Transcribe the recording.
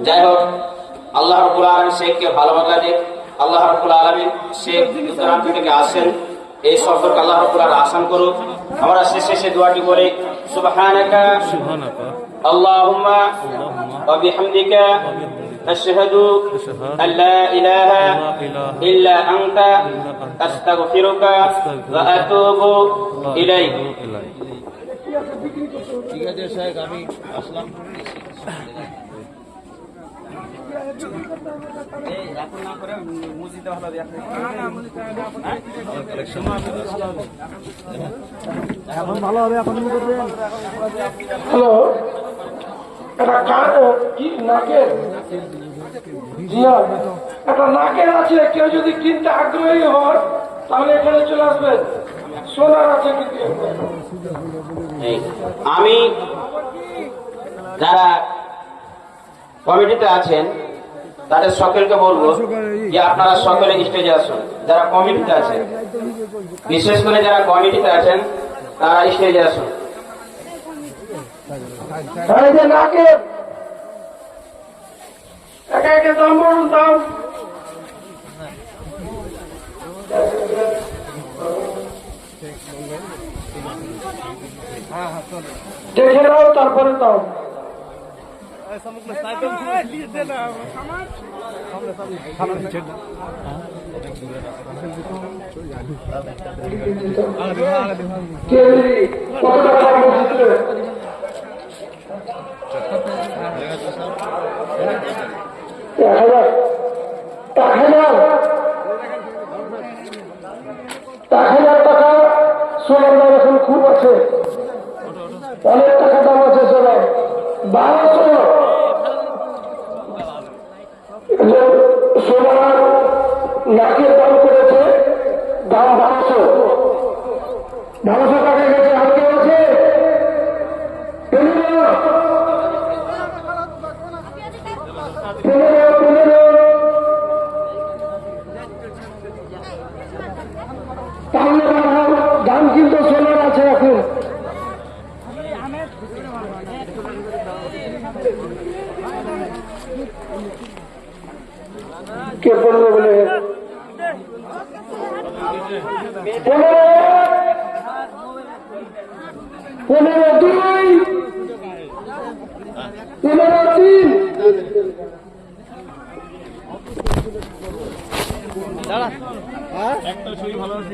যাই হোক, আল্লাহ রাব্বুল আলামিন শেখকে ভালোবাসা দিক। আল্লাহ রাব্বুল আলামিন শেখ দূরান্ত থেকে আসেন, এই সফরকে আল্লাহ রাব্বুল আলামিন আসান করুক। আমরা শেষে দোয়াটি বলি, সুবহানাকা আল্লাহুম্মা ওয়া বিহামদিকা আশহাদু আল্লা ইলাহা ইল্লা আনতা আস্তাগফিরুকা ওয়া আতুবু ইলাইক। ঠিক আছে শেখ, আমি আসলাম। হ্যালো, এটা কি নাকের? একটা নাকের আছে, কেউ যদি কিনতে আগ্রহী হন তাহলে এখানে চলে আসবেন। সোনার আছে কিন্তু আমি যারা কমিটিতে আছেন তাদের সকলকে বলবো যে আপনারা সকলে স্টেজে আসুন। যারা কমিটিতে আছেন, বিশেষ করে যারা কমিটিতে আছেন তারা স্টেজে আসুন। নাকের একা একে দাম বলুন, দাম দেখে নাও, তারপরে দাও। টাকা সোনার দাম এখন খুব আছে, অনেক টাকা দাম আছে সোনার। 1200 সোনার নাকের দাম করেছে, দাম 1200 টাকা গেছে। আর কেউ আছে? দাম কিন্তু সোনার আছে এখন। কে বলবে বলে 15-2 15-3 দাঁড়া, একটা ছবি ভালো আছে।